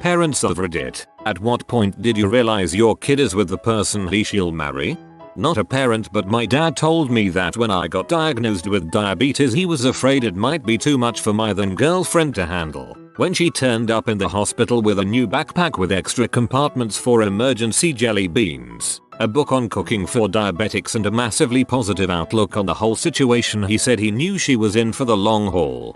Parents of Reddit, at what point did you realize your kid is with the person she'll marry? Not a parent, but my dad told me that when I got diagnosed with diabetes he was afraid it might be too much for my then girlfriend to handle. When she turned up in the hospital with a new backpack with extra compartments for emergency jelly beans, a book on cooking for diabetics and a massively positive outlook on the whole situation, he said he knew she was in for the long haul.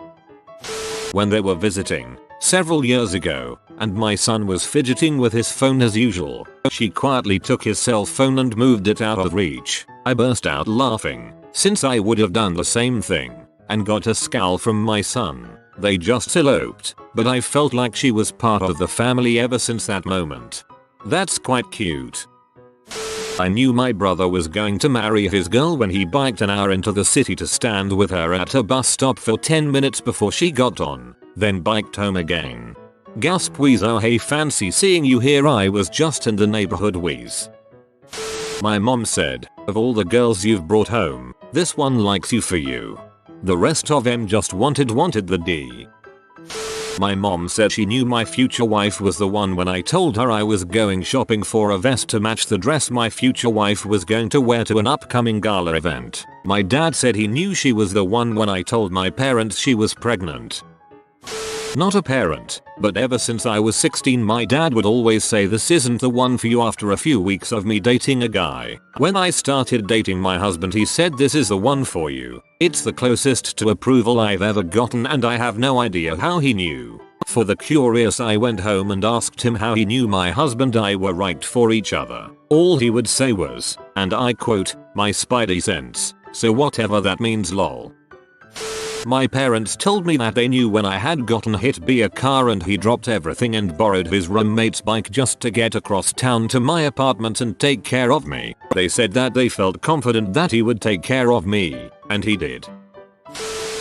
When they were visiting several years ago, and my son was fidgeting with his phone as usual, she quietly took his cell phone and moved it out of reach. I burst out laughing, since I would have done the same thing, and got a scowl from my son. They just eloped, but I felt like she was part of the family ever since that moment. That's quite cute. I knew my brother was going to marry his girl when he biked an hour into the city to stand with her at a bus stop for 10 minutes before she got on, then biked home again. Gasp wheeze, oh hey fancy seeing you here, I was just in the neighborhood wheeze. My mom said, of all the girls you've brought home, this one likes you for you. The rest of them just wanted the D. My mom said she knew my future wife was the one when I told her I was going shopping for a vest to match the dress my future wife was going to wear to an upcoming gala event. My dad said he knew she was the one when I told my parents she was pregnant. Not a parent, but ever since I was 16 my dad would always say this isn't the one for you after a few weeks of me dating a guy. When I started dating my husband he said this is the one for you. It's the closest to approval I've ever gotten and I have no idea how he knew. For the curious I went home and asked him how he knew my husband and I were right for each other. All he would say was, and I quote, my spidey sense, so whatever that means lol. My parents told me that they knew when I had gotten hit by a car and he dropped everything and borrowed his roommate's bike just to get across town to my apartment and take care of me. They said that they felt confident that he would take care of me, and he did.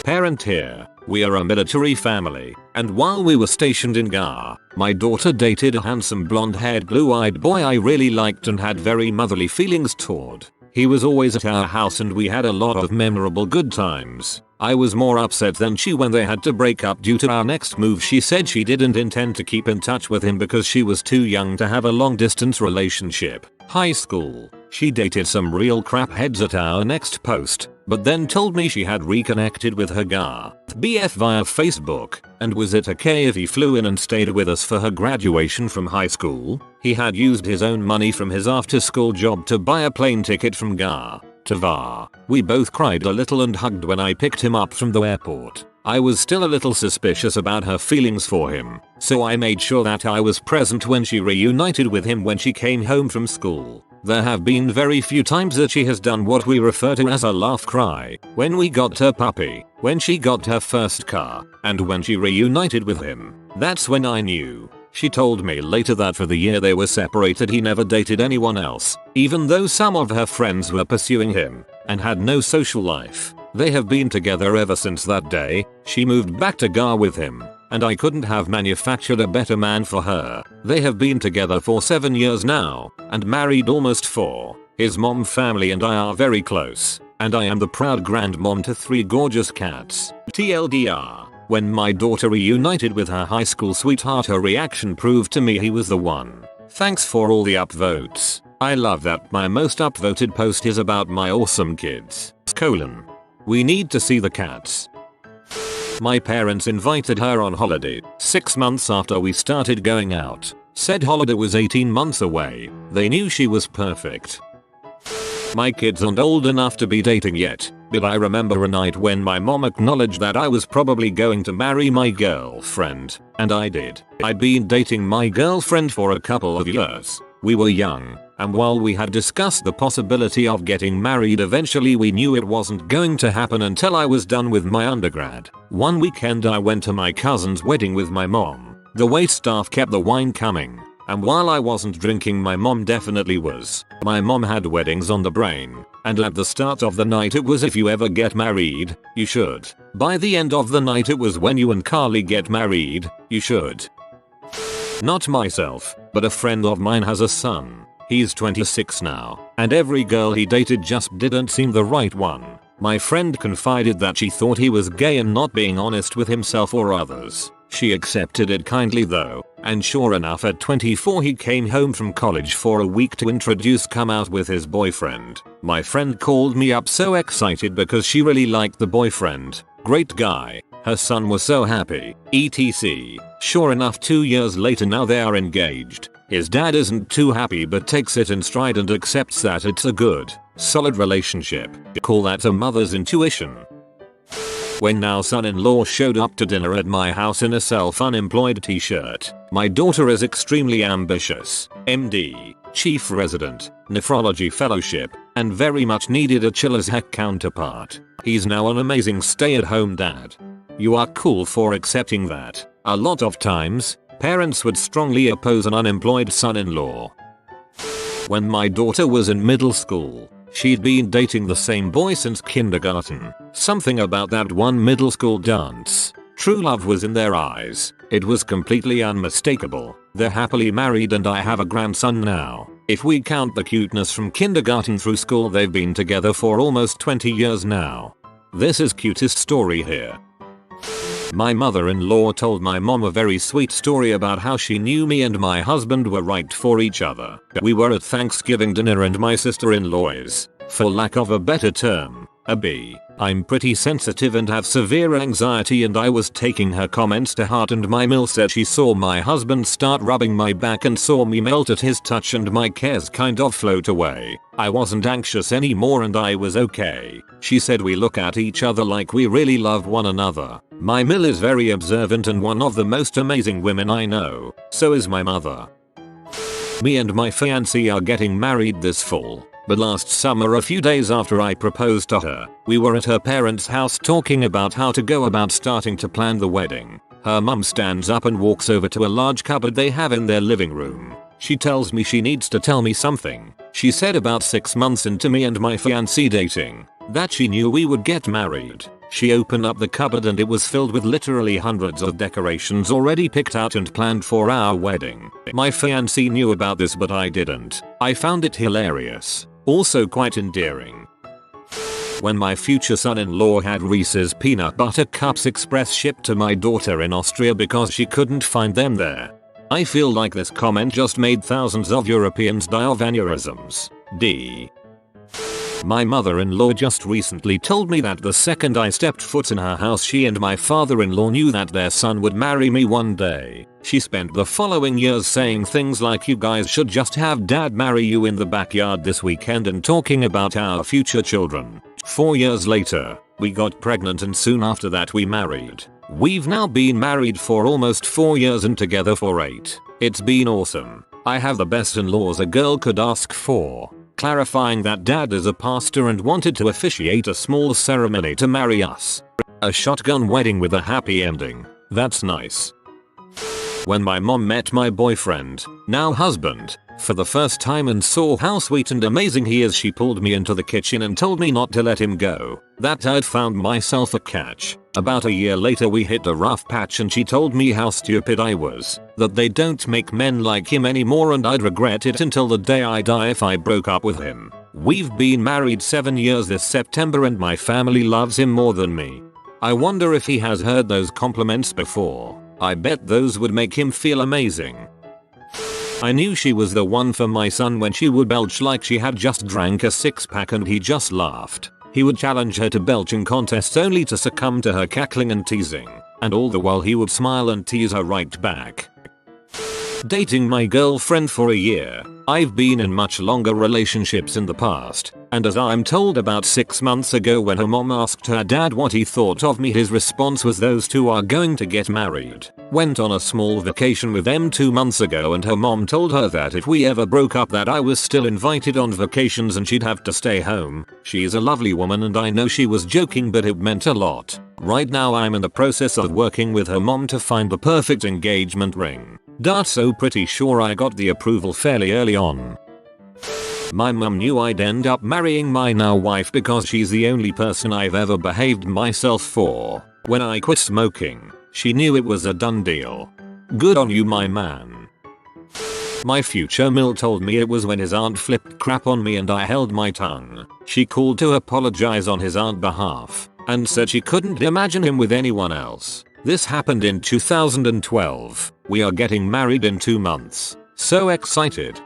Parent here, we are a military family, and while we were stationed in Ghana, my daughter dated a handsome blonde-haired blue-eyed boy I really liked and had very motherly feelings toward. He was always at our house and we had a lot of memorable good times. I was more upset than she when they had to break up due to our next move. She said she didn't intend to keep in touch with him because she was too young to have a long distance relationship. High school, she dated some real crap heads at our next post, but then told me she had reconnected with her BF via Facebook and was it okay if he flew in and stayed with us for her graduation from high school? He had used his own money from his after school job to buy a plane ticket from Ghana to VAR. We both cried a little and hugged when I picked him up from the airport. I was still a little suspicious about her feelings for him, so I made sure that I was present when she reunited with him when she came home from school. There have been very few times that she has done what we refer to as a laugh cry. When we got her puppy, when she got her first car, and when she reunited with him. That's when I knew. She told me later that for the year they were separated he never dated anyone else, even though some of her friends were pursuing him, and had no social life. They have been together ever since that day. She moved back to Ghana with him, and I couldn't have manufactured a better man for her. They have been together for 7 years now, and married almost 4. His mom family and I are very close, and I am the proud grandmom to 3 gorgeous cats. TLDR. When my daughter reunited with her high school sweetheart her reaction proved to me he was the one. Thanks for all the upvotes. I love that my most upvoted post is about my awesome kids. We need to see the cats. My parents invited her on holiday 6 months after we started going out. Said holiday was 18 months away. They knew she was perfect. My kids aren't old enough to be dating yet, but I remember a night when my mom acknowledged that I was probably going to marry my girlfriend, and I did. I'd been dating my girlfriend for a couple of years. We were young, and while we had discussed the possibility of getting married eventually we knew it wasn't going to happen until I was done with my undergrad. One weekend I went to my cousin's wedding with my mom. The waitstaff kept the wine coming. And while I wasn't drinking my mom definitely was. My mom had weddings on the brain, and at the start of the night it was if you ever get married, you should. By the end of the night it was when you and Carly get married, you should. Not myself, but a friend of mine has a son. He's 26 now, and every girl he dated just didn't seem the right one. My friend confided that she thought he was gay and not being honest with himself or others. She accepted it kindly though, And sure enough, at 24 he came home from college for a week to come out with his boyfriend. My friend called me up so excited because she really liked the boyfriend. Great guy. Her son was so happy. etc. Sure enough, 2 years later now they are engaged. His dad isn't too happy but takes it in stride and accepts that it's a good, solid relationship. Call that a mother's intuition. When now son-in-law showed up to dinner at my house in a self-unemployed t-shirt. My daughter is extremely ambitious, MD, chief resident, nephrology fellowship, and very much needed a chill as heck counterpart. He's now an amazing stay-at-home dad. You are cool for accepting that. A lot of times, parents would strongly oppose an unemployed son-in-law. When my daughter was in middle school, she'd been dating the same boy since kindergarten. Something about that one middle school dance. True love was in their eyes. It was completely unmistakable. They're happily married and I have a grandson now. If we count the cuteness from kindergarten through school, they've been together for almost 20 years now. This is cutest story here. My mother-in-law told my mom a very sweet story about how she knew me and my husband were right for each other. We were at Thanksgiving dinner and my sister-in-law is, for lack of a better term, a B. I'm pretty sensitive and have severe anxiety, and I was taking her comments to heart, and my Mill said she saw my husband start rubbing my back and saw me melt at his touch and my cares kind of float away. I wasn't anxious anymore and I was okay. She said we look at each other like we really love one another. My Mill is very observant and one of the most amazing women I know. So is my mother. Me and my fiancée are getting married this fall. But last summer, a few days after I proposed to her, we were at her parents' house talking about how to go about starting to plan the wedding. Her mum stands up and walks over to a large cupboard they have in their living room. She tells me she needs to tell me something. She said about 6 months into me and my fiancé dating, that she knew we would get married. She opened up the cupboard and it was filled with literally hundreds of decorations already picked out and planned for our wedding. My fiancé knew about this but I didn't. I found it hilarious. Also quite endearing. When my future son-in-law had Reese's peanut butter cups express shipped to my daughter in Austria because she couldn't find them there. I feel like this comment just made thousands of Europeans die of aneurysms. D. My mother-in-law just recently told me that the second I stepped foot in her house, she and my father-in-law knew that their son would marry me one day. She spent the following years saying things like, "You guys should just have dad marry you in the backyard this weekend," and talking about our future children. 4 years later, we got pregnant and soon after that we married. We've now been married for almost 4 years and together for 8. It's been awesome. I have the best in-laws a girl could ask for. Clarifying that dad is a pastor and wanted to officiate a small ceremony to marry us. A shotgun wedding with a happy ending. That's nice. When my mom met my boyfriend, now husband, for the first time and saw how sweet and amazing he is, she pulled me into the kitchen and told me not to let him go, that I'd found myself a catch. About a year later we hit a rough patch and she told me how stupid I was, that they don't make men like him anymore and I'd regret it until the day I die if I broke up with him. We've been married 7 years this September and my family loves him more than me. I wonder if he has heard those compliments before. I bet those would make him feel amazing. I knew she was the one for my son when she would belch like she had just drank a 6-pack and he just laughed. He would challenge her to belching contests only to succumb to her cackling and teasing, and all the while he would smile and tease her right back. Dating my girlfriend for a year. I've been in much longer relationships in the past, and as I'm told, about 6 months ago when her mom asked her dad what he thought of me, his response was, "Those two are going to get married." Went on a small vacation with them 2 months ago and her mom told her that if we ever broke up that I was still invited on vacations and she'd have to stay home. She's a lovely woman and I know she was joking but it meant a lot. Right now I'm in the process of working with her mom to find the perfect engagement ring. So pretty sure I got the approval fairly early on. My mum knew I'd end up marrying my now wife because she's the only person I've ever behaved myself for. When I quit smoking, she knew it was a done deal. Good on you, my man. My future Mill told me it was when his aunt flipped crap on me and I held my tongue. She called to apologize on his aunt's behalf and said she couldn't imagine him with anyone else. This happened in 2012. We are getting married in 2 months. So excited.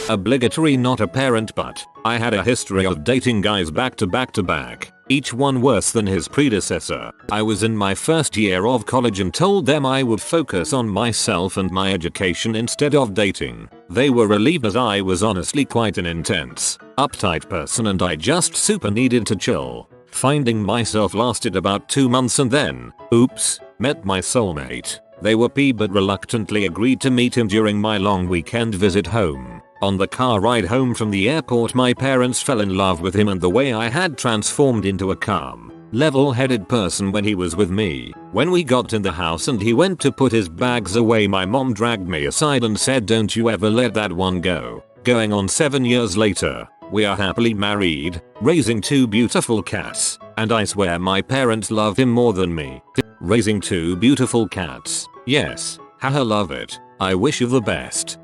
Obligatory, not a parent, but I had a history of dating guys back to back to back, each one worse than his predecessor. I was in my first year of college and told them I would focus on myself and my education instead of dating. They were relieved as I was honestly quite an intense, uptight person and I just super needed to chill. Finding myself lasted about 2 months and then, oops, met my soulmate. They were but reluctantly agreed to meet him during my long weekend visit home. On the car ride home from the airport, my parents fell in love with him and the way I had transformed into a calm, level-headed person when he was with me. When we got in the house and he went to put his bags away, my mom dragged me aside and said, "Don't you ever let that one go." Going on 7 years later, we are happily married, raising 2 beautiful cats, and I swear my parents love him more than me. Raising 2 beautiful cats. Yes, haha, love it. I wish you the best.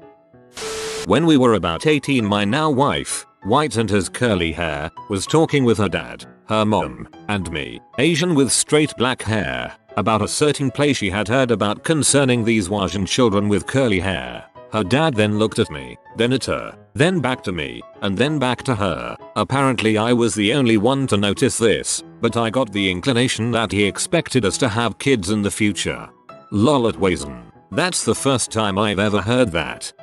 When we were about 18, my now wife, white and has curly hair, was talking with her dad, her mom, and me, Asian with straight black hair, about a certain play she had heard about concerning these Asian children with curly hair. Her dad then looked at me, then at her, then back to me, and then back to her. Apparently I was the only one to notice this, but I got the inclination that he expected us to have kids in the future. Lol at Wazen. That's the first time I've ever heard that.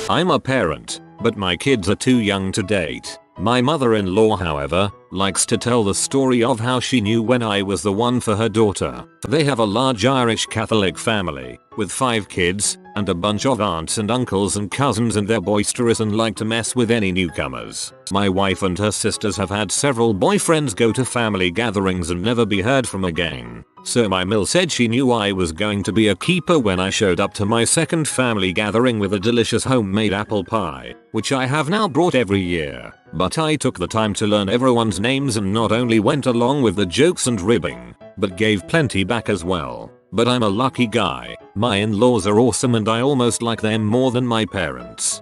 I'm a parent, but my kids are too young to date. My mother-in-law, however, likes to tell the story of how she knew when I was the one for her daughter. They have a large Irish Catholic family, with 5 kids, and a bunch of aunts and uncles and cousins, and they're boisterous and like to mess with any newcomers. My wife and her sisters have had several boyfriends go to family gatherings and never be heard from again. So my Mill said she knew I was going to be a keeper when I showed up to my second family gathering with a delicious homemade apple pie, which I have now brought every year. But I took the time to learn everyone's names and not only went along with the jokes and ribbing, but gave plenty back as well. But I'm a lucky guy. My in-laws are awesome and I almost like them more than my parents.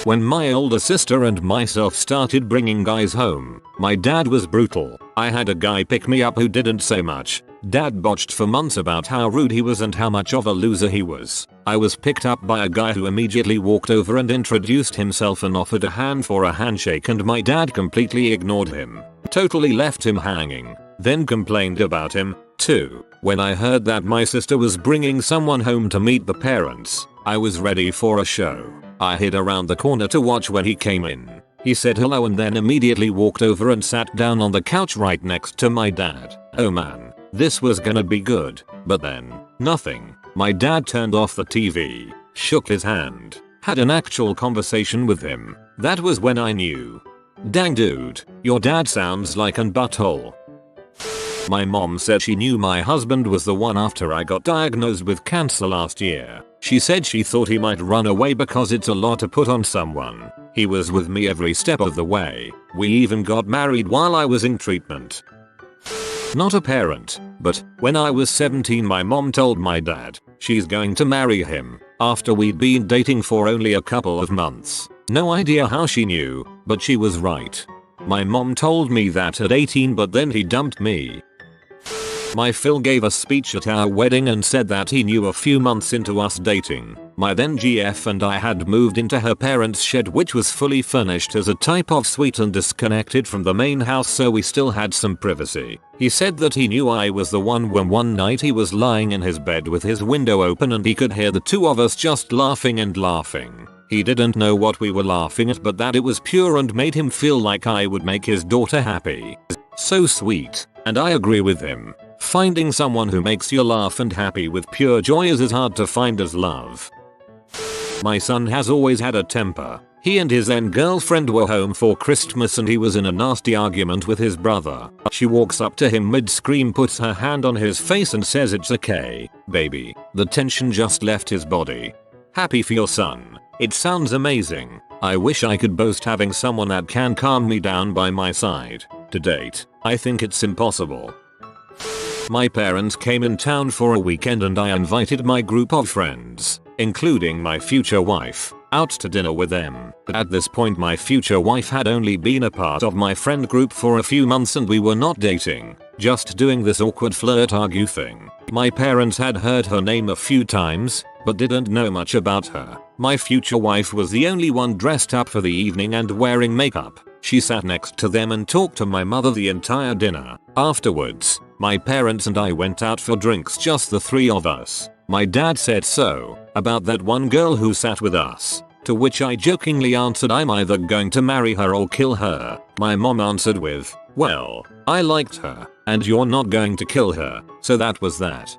When my older sister and myself started bringing guys home, my dad was brutal. I had a guy pick me up who didn't say much. Dad botched for months about how rude he was and how much of a loser he was. I was picked up by a guy who immediately walked over and introduced himself and offered a hand for a handshake, and my dad completely ignored him. Totally left him hanging. Then complained about him, too. When I heard that my sister was bringing someone home to meet the parents, I was ready for a show. I hid around the corner to watch when he came in. He said hello and then immediately walked over and sat down on the couch right next to my dad. Oh man, this was gonna be good, but then, nothing. My dad turned off the TV, shook his hand, had an actual conversation with him. That was when I knew. Dang dude, your dad sounds like an butthole. My mom said she knew my husband was the one after I got diagnosed with cancer last year. She said she thought he might run away because it's a lot to put on someone. He was with me every step of the way. We even got married while I was in treatment. Not a parent, but when I was 17 my mom told my dad she's going to marry him after we'd been dating for only a couple of months. No idea how she knew, but she was right. My mom told me that at 18, but then he dumped me. My Phil gave a speech at our wedding and said that he knew a few months into us dating, my then GF and I had moved into her parents' shed, which was fully furnished as a type of suite and disconnected from the main house, so we still had some privacy. He said that he knew I was the one when one night he was lying in his bed with his window open and he could hear the two of us just laughing and laughing. He didn't know what we were laughing at, but that it was pure and made him feel like I would make his daughter happy. So sweet, and I agree with him. Finding someone who makes you laugh and happy with pure joy is as hard to find as love. My son has always had a temper. He and his then girlfriend were home for Christmas and he was in a nasty argument with his brother. She walks up to him mid-scream, puts her hand on his face and says, "It's okay, baby." The tension just left his body. Happy for your son. It sounds amazing. I wish I could boast having someone that can calm me down by my side. To date, I think it's impossible. My parents came in town for a weekend and I invited my group of friends, including my future wife, out to dinner with them. At this point my future wife had only been a part of my friend group for a few months and we were not dating, just doing this awkward flirt argue thing. My parents had heard her name a few times, but didn't know much about her. My future wife was the only one dressed up for the evening and wearing makeup. She sat next to them and talked to my mother the entire dinner. Afterwards, my parents and I went out for drinks, just the three of us. My dad said so, about that one girl who sat with us. To which I jokingly answered I'm either going to marry her or kill her. My mom answered with, well, I liked her, and you're not going to kill her, so that was that.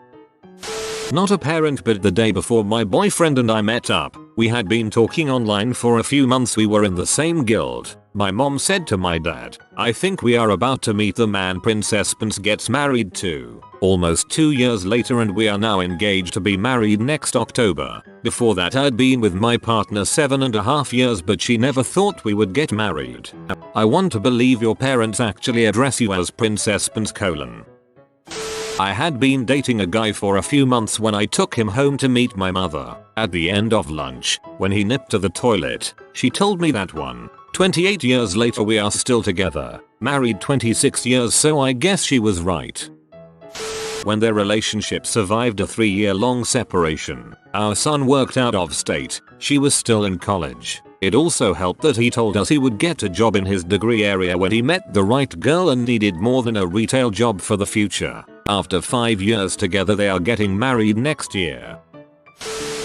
Not a parent, but the day before my boyfriend and I met up, we had been talking online for a few months. We were in the same guild. My mom said to my dad, I think we are about to meet the man Princess Pence gets married to. Almost 2 years later and we are now engaged to be married next October. Before that I'd been with my partner 7.5 years, but she never thought we would get married. I want to believe your parents actually address you as Princess Pence : I had been dating a guy for a few months when I took him home to meet my mother. At the end of lunch, when he nipped to the toilet, she told me that 28 years later we are still together, married 26 years, so I guess she was right. When their relationship survived a 3-year-long separation, our son worked out of state. She was still in college. It also helped that he told us he would get a job in his degree area when he met the right girl and needed more than a retail job for the future. After 5 years together they are getting married next year.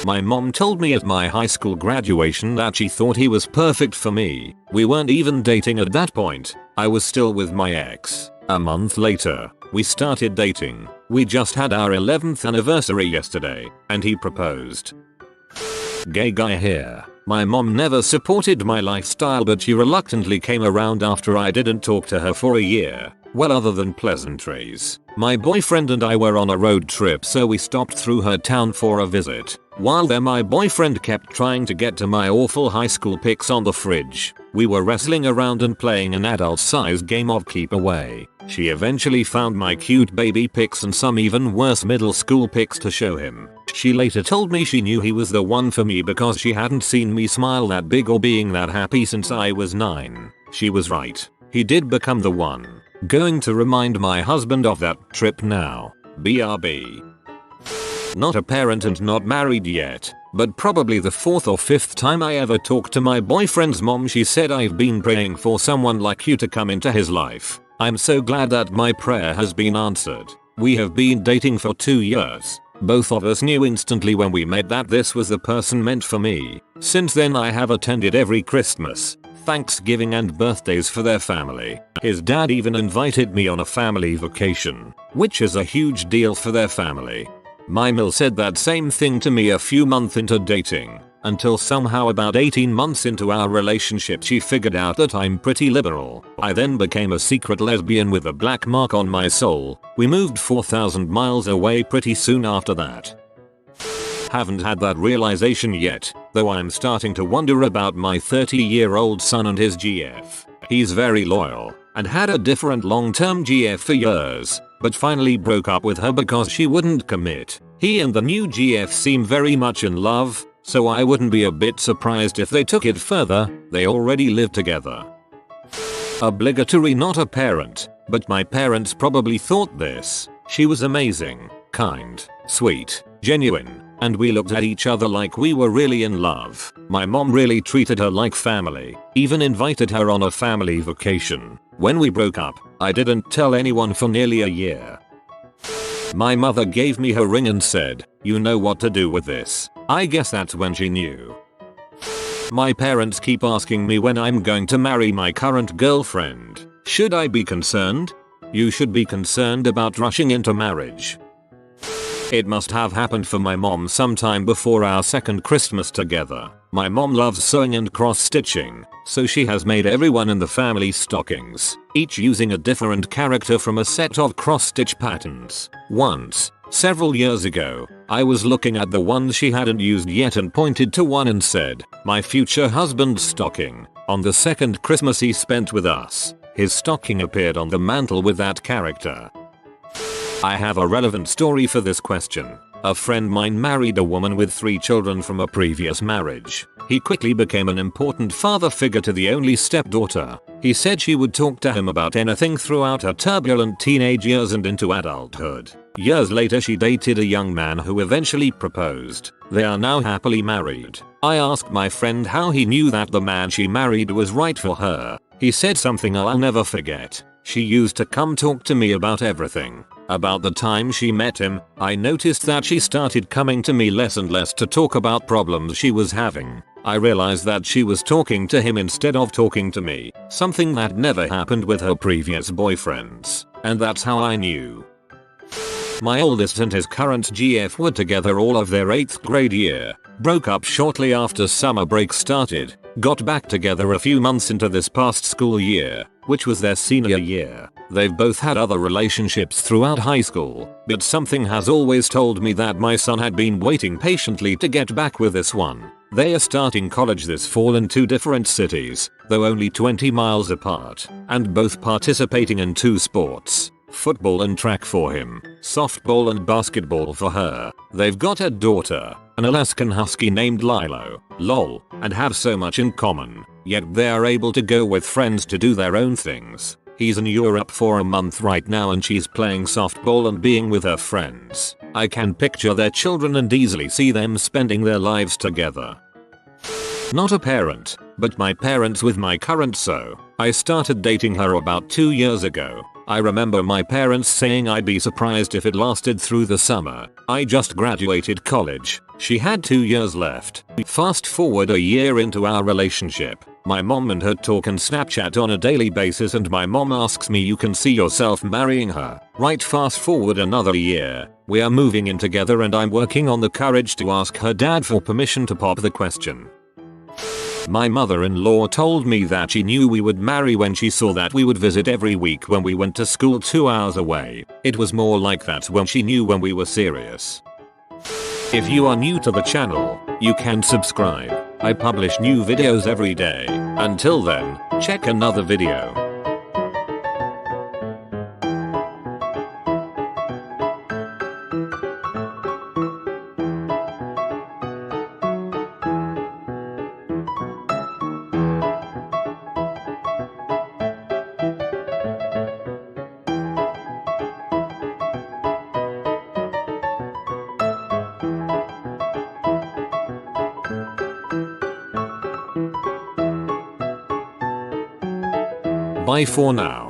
My mom told me at my high school graduation that she thought he was perfect for me. We weren't even dating at that point. I was still with my ex. A month later, we started dating. We just had our 11th anniversary yesterday, and he proposed. Gay guy here. My mom never supported my lifestyle, but she reluctantly came around after I didn't talk to her for a year. Well, other than pleasantries, my boyfriend and I were on a road trip, so we stopped through her town for a visit. While there my boyfriend kept trying to get to my awful high school pics on the fridge. We were wrestling around and playing an adult-sized game of keep away. She eventually found my cute baby pics and some even worse middle school pics to show him. She later told me she knew he was the one for me because she hadn't seen me smile that big or being that happy since I was 9. She was right. He did become the one. Going to remind my husband of that trip now. BRB. Not a parent and not married yet, but probably the 4th or 5th time I ever talked to my boyfriend's mom. She said I've been praying for someone like you to come into his life. I'm so glad that my prayer has been answered. We have been dating for 2 years. Both of us knew instantly when we met that this was the person meant for me. Since then I have attended every Christmas, Thanksgiving and birthdays for their family. His dad even invited me on a family vacation, which is a huge deal for their family. My Mill said that same thing to me a few months into dating, until somehow about 18 months into our relationship she figured out that I'm pretty liberal. I then became a secret lesbian with a black mark on my soul. We moved 4,000 miles away pretty soon after that. Haven't had that realization yet, though I'm starting to wonder about my 30-year-old son and his GF. He's very loyal, and had a different long-term GF for years, but finally broke up with her because she wouldn't commit. He and the new GF seem very much in love, so I wouldn't be a bit surprised if they took it further. They already live together. Obligatory not a parent, but my parents probably thought this. She was amazing, kind, sweet, genuine, and we looked at each other like we were really in love. My mom really treated her like family, even invited her on a family vacation. When we broke up, I didn't tell anyone for nearly a year. My mother gave me her ring and said, "You know what to do with this." I guess that's when she knew. My parents keep asking me when I'm going to marry my current girlfriend. Should I be concerned? You should be concerned about rushing into marriage. It must have happened for my mom sometime before our second Christmas together. My mom loves sewing and cross-stitching, so she has made everyone in the family stockings, each using a different character from a set of cross-stitch patterns. Once, several years ago, I was looking at the ones she hadn't used yet and pointed to one and said, "My future husband's stocking." On the second Christmas he spent with us, his stocking appeared on the mantle with that character. I have a relevant story for this question. A friend mine married a woman with 3 children from a previous marriage. He quickly became an important father figure to the only stepdaughter. He said she would talk to him about anything throughout her turbulent teenage years and into adulthood. Years later she dated a young man who eventually proposed. They are now happily married. I asked my friend how he knew that the man she married was right for her. He said something I'll never forget. She used to come talk to me about everything. About the time she met him, I noticed that she started coming to me less and less to talk about problems she was having. I realized that she was talking to him instead of talking to me, something that never happened with her previous boyfriends. And that's how I knew. My oldest and his current GF were together all of their 8th grade year, broke up shortly after summer break started, got back together a few months into this past school year, which was their senior year. They've both had other relationships throughout high school, but something has always told me that my son had been waiting patiently to get back with this one. They are starting college this fall in 2 different cities, though only 20 miles apart, and both participating in 2 sports. Football and track for him, softball and basketball for her. They've got a daughter, an Alaskan husky named Lilo, lol, and have so much in common, yet they are able to go with friends to do their own things. He's in Europe for a month right now and she's playing softball and being with her friends. I can picture their children and easily see them spending their lives together. Not a parent, but my parents with my current so. I started dating her about 2 years ago. I remember my parents saying I'd be surprised if it lasted through the summer. I just graduated college. She had 2 years left. Fast forward a year into our relationship. My mom and her talk and Snapchat on a daily basis and my mom asks me, you can see yourself marrying her, right? Fast forward another year. We are moving in together and I'm working on the courage to ask her dad for permission to pop the question. My mother-in-law told me that she knew we would marry when she saw that we would visit every week when we went to school 2 hours away. It was more like that when she knew when we were serious. If you are new to the channel, you can subscribe. I publish new videos every day. Until then, check another video. Bye for now.